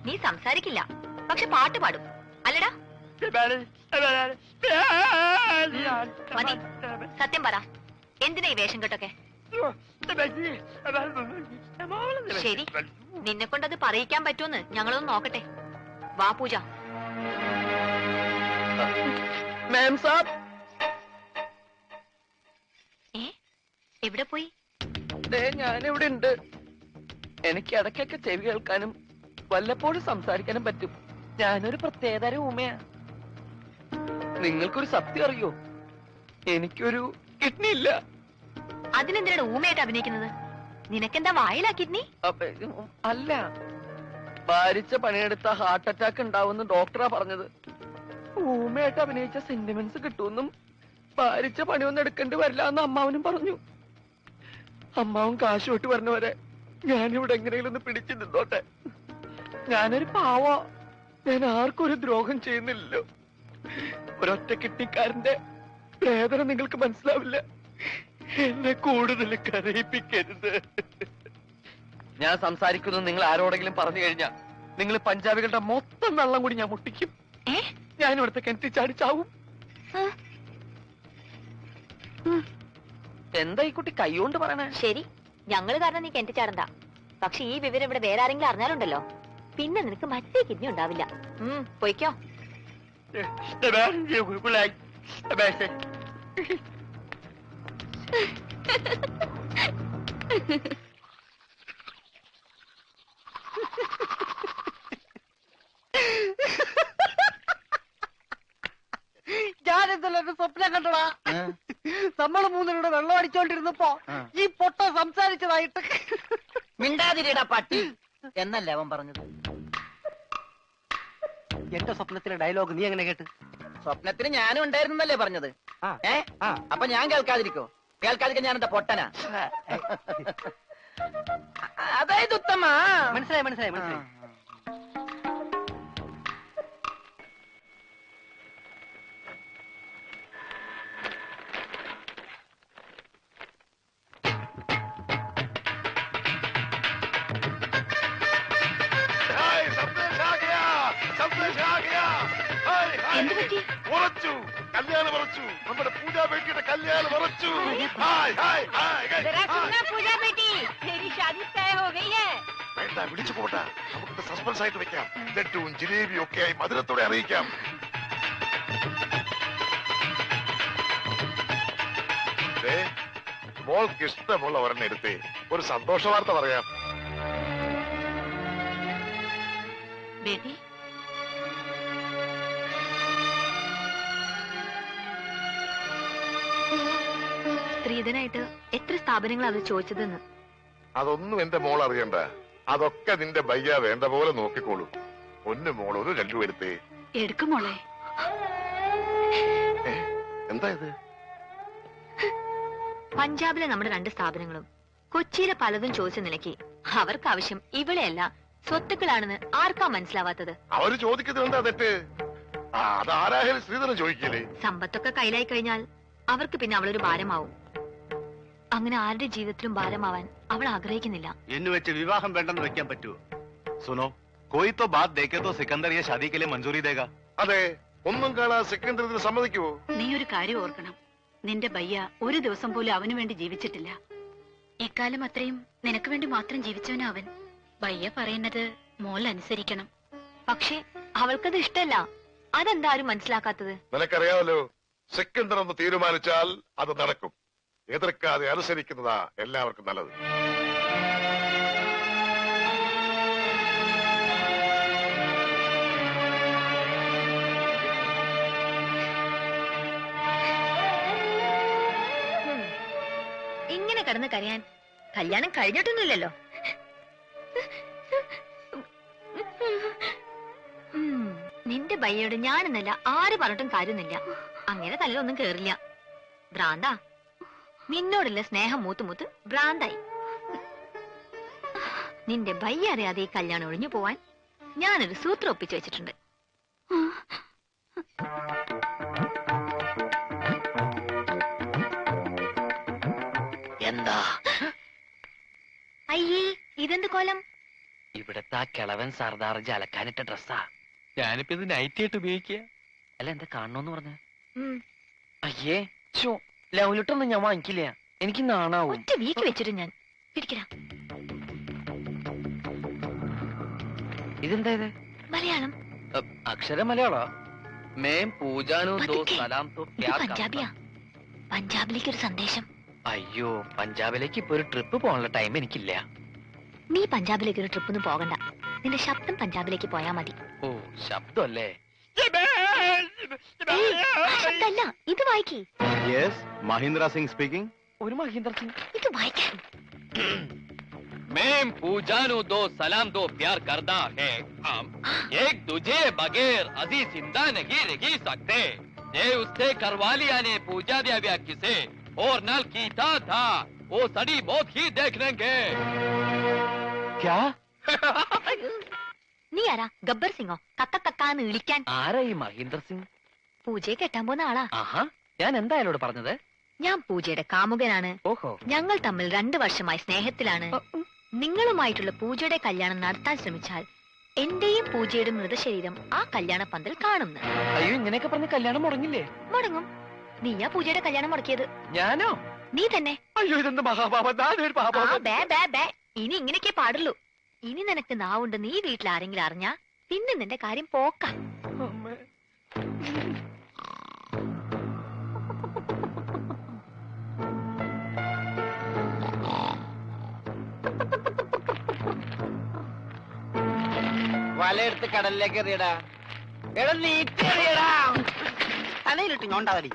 നീ സംസാരിക്കില്ല, പക്ഷെ പാട്ട് പാടും അല്ലടാ? മതി, സത്യം പറ, എന്തിനാ ഈ വേഷം കെട്ടൊക്കെ? ശരി, നിന്നെ കൊണ്ടത് പറയിക്കാൻ പറ്റുമെന്ന് ഞങ്ങളൊന്ന് നോക്കട്ടെ. വാ പൂജ. എവിടെ പോയി? ഞാനിവിടെ ഉണ്ട്. എനിക്ക് ഇടയ്ക്കൊക്കെ ചെവി കേൾക്കാനും വല്ലപ്പോഴും സംസാരിക്കാനും പറ്റും. ഞാനൊരു പ്രത്യേകതരം ഊമയാ. നിങ്ങൾക്കൊരു സത്യം അറിയോ? എനിക്കൊരു കിഡ്നി ഇല്ല. അതിനെന്തിനാണ് ഊമയായിട്ട് അഭിനയിക്കുന്നത്? നിനക്കെന്താ വായിലാ കിഡ്നി? അല്ല, ഭാരിച്ച പണിയെടുത്ത ഹാർട്ട് അറ്റാക്ക് ഉണ്ടാവുമെന്ന് ഡോക്ടറാ പറഞ്ഞത്. ഊമയായിട്ട് അഭിനയിച്ച സെന്റിമെന്റ്സ് കിട്ടുമെന്നും ഭാരിച്ച പണിയൊന്നും എടുക്കേണ്ടി വരില്ല എന്ന് അമ്മാവനും പറഞ്ഞു. അമ്മാവൻ കാശ് വിട്ട് പറഞ്ഞവരെ ഞാനിവിടെ എങ്ങനെയെങ്കിലും ഒന്ന് പിടിച്ചു നിന്നോട്ടെ. ഞാനൊരു പാവോ, ഞാൻ ആർക്കും ഒരു ദ്രോഹം ചെയ്യുന്നില്ലല്ലോ. ഒരൊറ്റ കിഡ്നിക്കാരന്റെ വേദന നിങ്ങൾക്ക് മനസ്സിലാവില്ല. എന്നെ കൂടുതൽ കരയിപ്പിക്കരുത്. ഞാൻ സംസാരിക്കുന്നത് നിങ്ങൾ ആരോടെങ്കിലും പറഞ്ഞു കഴിഞ്ഞാ നിങ്ങൾ പഞ്ചാബികളുടെ മൊത്തം വെള്ളം കൂടി ഞാൻ മുട്ടിക്കും. ഞാൻ ഇവിടുത്തെ കിണറ്റി ചാടിച്ചാവും. എന്താ ഈ കുട്ടി കൈകൊണ്ട് പറയണേ? ശരി, ഞങ്ങള് കാരണം നീ കിണറ്റി ചാടണ്ട. പക്ഷെ ഈ വിവരം ഇവിടെ വേറെ ആരെങ്കിലും അറിഞ്ഞാലുണ്ടല്ലോ, പിന്നെ നിനക്ക് മറ്റേ കിഡ്നി ഉണ്ടാവില്ല. പോയിക്കോ. ഞാനെന്തല്ലോ സ്വപ്നം കണ്ടടാ. നമ്മള് മൂന്നിലൂടെ വെള്ളം അടിച്ചോണ്ടിരുന്നപ്പോ ഈ പൊട്ട സംസാരിച്ചതായിട്ട്. മിണ്ടാതിരിടാ പട്ടി എന്നല്ലേ അവൻ പറഞ്ഞത്? എന്റെ സ്വപ്നത്തിലെ ഡയലോഗ് നീ എങ്ങനെ കേട്ട്? സ്വപ്നത്തിന് ഞാനും ഉണ്ടായിരുന്നല്ലേ പറഞ്ഞത്? അപ്പൊ ഞാൻ കേൾക്കാതിരിക്കോ? കേൾക്കാതിരിക്കാൻ ഞാൻ എന്താ പൊട്ടനാ? അതായത് ഉത്തമ. മനസ്സിലായി മനസ്സിലായി മനസ്സിലായി. കല്യാണം ഉറച്ചു. നമ്മുടെ പൂജാ ബേട്ടിയുടെ കല്യാണം ഉറച്ചു. വേണ്ട, വിളിച്ചു പോട്ടെ. നമുക്ക് സസ്പെൻസ് ആയിട്ട് വെക്കാം. ലഡ്ഡുവും ജിലേബിയും ഒക്കെ ആയി മധുരത്തോടെ അറിയിക്കാം. മോൾക്ക് ഇഷ്ടമുള്ള ഒരെണ്ണം എടുത്ത് ഒരു സന്തോഷ വാർത്ത പറയാം. ബേബി, സ്ത്രീധനായിട്ട് എത്ര സ്ഥാപനങ്ങൾ അത് ചോദിച്ചതെന്ന്. അതൊന്നും എന്റെ മോൾ അറിയണ്ട. അതൊക്കെ നിന്റെ ബയ്യ വേണ്ട പോലെ നോക്കിക്കോളൂ. ഒന്ന് മോൾ ഒരു ലഡ്ഡു എടുത്തേ. എടുക്കും മോളെ. എന്താ ഇത്? പഞ്ചാബിലെ നമ്മുടെ 2 സ്ഥാപനങ്ങളും കൊച്ചിയിലെ പലതും ചോദിച്ച നിലയ്ക്ക് അവർക്ക് ആവശ്യം ഇവിടെയല്ല സ്വത്തുക്കളാണെന്ന് ആർക്കാ മനസ്സിലാവാത്തത്? അവര് ചോദിക്കുന്നത് എന്താ തെറ്റ്? അതാരായാലും ശ്രീധരൻ ചോദിക്കില്ലേ? സമ്പത്തൊക്കെ കയ്യിലായി കഴിഞ്ഞാൽ അവർക്ക് പിന്നെ അവളൊരു ഭാരമാവും. അങ്ങനെ ആരുടെ ജീവിതത്തിലും ഭാരമാവാൻ അവൾ ആഗ്രഹിക്കുന്നില്ല. എന്ന് വെച്ച് വിവാഹം വേണ്ടെന്ന് വെക്കാൻ പറ്റുമോ? സുനോ, കോയി തോ ബാത് ദേഖേ തോ സിക്കന്ദർ യെ ഷാദി കെ ലിയെ മഞ്ജൂരി ദേഗാ. അതെ, ഒന്നും കാണാതെ സിക്കന്ദർ ഇതിന് സമ്മതിക്കുമോ? നീ ഒരു കാര്യം ഓർക്കണം. നിന്റെ ബയ്യ ഒരു ദിവസം പോലും അവന് വേണ്ടി ജീവിച്ചിട്ടില്ല. ഇക്കാലം അത്രയും നിനക്ക് വേണ്ടി മാത്രം ജീവിച്ചവനാ അവൻ. ബയ്യ പറയുന്നത് മോൾ അനുസരിക്കണം. പക്ഷെ അവൾക്കത് ഇഷ്ടല്ല. അതെന്താരും മനസ്സിലാക്കാത്തത്? നിനക്കറിയാമല്ലോ, സിക്കന്ദർ ഒന്ന് തീരുമാനിച്ചാൽ അത് നടക്കും. എതിർക്കാതെ അനുസരിക്കുന്നതാ എല്ലാവർക്കും നല്ലത്. ഇങ്ങനെ കിടന്ന് കരയാൻ കല്യാണം കഴിഞ്ഞിട്ടൊന്നുമില്ലല്ലോ. നിന്റെ ബയ്യോട് ഞാനെന്നല്ല ആര് പറഞ്ഞിട്ടും കാര്യമൊന്നുമില്ല. അങ്ങനെ തലയിലൊന്നും കേറില്ല. ഭ്രാന്താ. നിന്നോടുള്ള സ്നേഹം മൂത്തുമൂത്ത് ഭ്രാന്തായി. നിന്റെ ബയ്യ അറിയാതെ ഈ കല്യാണം ഒഴിഞ്ഞു പോവാൻ ഞാനൊരു സൂത്രം ഒപ്പിച്ചു വെച്ചിട്ടുണ്ട്. അയ്യേ ഇതെന്ത് കോലം? ഇവിടത്തെ ആ കിളവൻ സർദാർജി അലക്കാനിട്ട ഡ്രസ്സാ. ഞാനിപ്പോ ഇത് നൈറ്റ് ആയിട്ട് ഉപയോഗിക്കുക. അല്ല എന്താ കാണണോന്ന് പറഞ്ഞ? അയ്യേ ചോ, ലൗലിട്ടൊന്നും ഞാൻ വാങ്ങിക്കില്ല, എനിക്ക് നാണാവും. ഒറ്റ വീക്ക് വെച്ചിട്ട് ഞാൻ പിടിക്കടാ. ഇതെന്താ ഇത്? മലയാളം. അക്ഷരം മലയാളോ? മേം പൂജാനോ ദോ പതുക്കെ. സലാം തോ ഇത് പ്യാർ പഞ്ചാബിയാ. കർത്താ. പഞ്ചാബിലേക്ക് ഒരു സന്ദേശം. അയ്യോ, പഞ്ചാബിലേക്ക് ഇപ്പൊ ഒരു ട്രിപ്പ് പോകാനുള്ള ടൈം എനിക്കില്ല. നീ പഞ്ചാബിലേക്ക് ഒരു ട്രിപ്പ് ഒന്നും പോകണ്ട. നിന്റെ ശബ്ദം പഞ്ചാബിലേക്ക് പോയാ മതി. ഓ, ശബ്ദമല്ലേ? ഏയ്, ആ ശബ്ദമല്ല, ഇത് വായിക്കേ. Yes, Mahindra Singh speaking. ഒരു മഹീന്ദ്ര സിംഗ്. ഇത് വായിക്കാൻ. മേം പൂജാനോ ദോ സലാം ദോ പ്യാർ കർദാ ഹേ ഹം एक दूजे बगैर अजी जिंदा नहीं रह सकते ये उससे करवा लिया ने पूजा दिया व्या किसे और नल कीता था वो सड़ी मौत ही देख लेंगे क्या നീ ആരാ? ഗബ്ബർ സിംഗോ? കക്ക കക്കാന്ന് വിളിക്കാൻ. ആരാ ഈ മഹീന്ദ്ര സിംഗ്? പൂജയെ കെട്ടാൻ പോകുന്ന ആളാ. ആഹാ, ഞാൻ എന്താ അയാളോട് പറഞ്ഞത്? ഞാൻ പൂജയുടെ കാമുകനാണ്. ഓഹോ, ഞങ്ങൾ തമ്മിൽ 2 വർഷമായി സ്നേഹത്തിലാണ്. നിങ്ങളുമായിട്ടുള്ള പൂജയുടെ കല്യാണം നടത്താൻ ശ്രമിച്ചാൽ എന്റെയും പൂജയുടെ മൃതശരീരം ആ കല്യാണ പന്തൽ കാണുന്നു. അയ്യോ, ഇങ്ങനെയൊക്കെ പറഞ്ഞ കല്യാണം മുടങ്ങില്ലേ? മുടങ്ങും. നീയാ പൂജയുടെ കല്യാണം മുടക്കിയത്. ഞാനോ? നീ തന്നെ. അയ്യോ, ഇതെന്ത് മഹാപാപം! ഞാനൊരു ആ, പാപം. Bay bay bay. ഇനി ഇങ്ങനെയൊക്കെ പാടുള്ളൂ. ഇനി നിനക്ക് നാവുണ്ട് നീ വീട്ടിൽ ആരെങ്കിലും അറിഞ്ഞാ പിന്നെ നിന്റെ കാര്യം പോക്ക. അമ്മേ. വലയെടുത്ത് കടലിലേക്ക് എറിയടാ. എടാ നീട്ടി എറിയടാ. തലയിലിട്ട് ഞോണ്ടാവലി.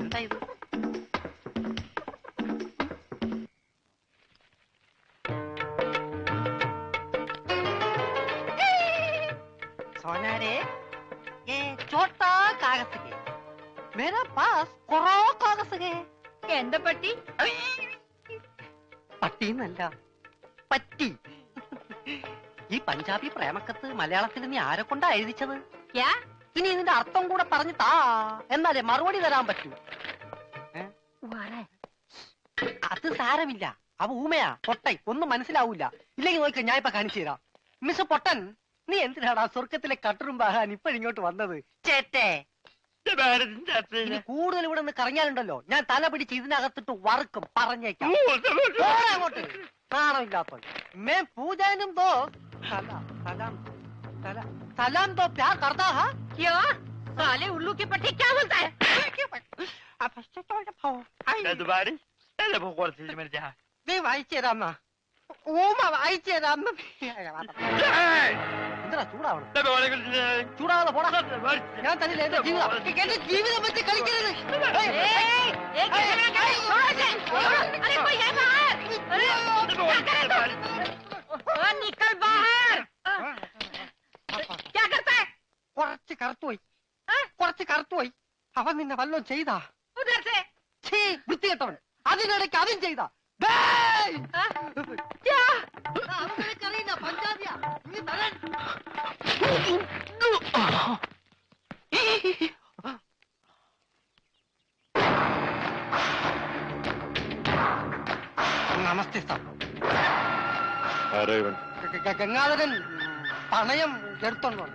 എന്താ ഇത്? सोनारे ये छोटा कागज है मेरा पास कोरा कागज है എന്താ പറ്റി? പട്ടിന്നല്ല, പറ്റി. ഈ പഞ്ചാബി പ്രേമക്കത്ത് മലയാളത്തിൽ നീ ആരെ കൊണ്ടാ എഴുതിച്ചത്? ഇനി ഇതിന്റെ അർത്ഥം കൂടെ പറഞ്ഞു താ, എന്നാലേ മറുപടി തരാൻ പറ്റൂ. അത് സാരമില്ല, അവ ഊമയാ, പൊട്ടൻ, ഒന്നും മനസ്സിലാവൂല. ഇല്ലെങ്കിൽ നോക്ക, ഞാൻ ഇപ്പൊ കാണിച്ചു തരാം. മിസ് പൊട്ടൻ, നീ എന്തിനാടാ സ്വർഗത്തിലെ കട്ടറും ബാഹാൻ ഇപ്പോഴിങ്ങോട്ട് വന്നത്? ചേട്ടേ, ഇനി കൂടുതൽ ഇവിടെ നിന്ന് കറങ്ങിയാലുണ്ടല്ലോ ഞാൻ തല പിടിച്ച് ഇതിനകത്തിട്ട് വറുക്കും, പറഞ്ഞേക്കാം. പോടാ അങ്ങോട്ട്, നാണമില്ലാത്ത. മേ പൂജാനും ദോ സലാം സലാം സലാം ദോ പ്യാർ കർത്താ ഹാ. ക്യാ? സാലേ ഉള്ളൂ की पट्टी क्या बोलता है? നീ വായിച്ചു തരാമ്മ, ഊമ വായിച്ചു തരാമ്മ. എന്താ ചൂടാവണം? ചൂടാവാതെ പോടാ. ഞാൻ തന്നില്ല എന്റെ ജീവിതം, എന്റെ ജീവിതം വെച്ച് കളിക്കരുത്. കുറച്ച് കറുത്തുപോയി. അവൻ നിന്നെ വല്ലതും ചെയ്താ? വൃത്തികെട്ടവൻ, അതിനിടയ്ക്ക് അതും ചെയ്താ? പഞ്ചാബിയാ നീ തരാൻ. നമസ്തേ സാർ. ഗംഗാധരൻ പണയം എടുത്തോണ്ടോ?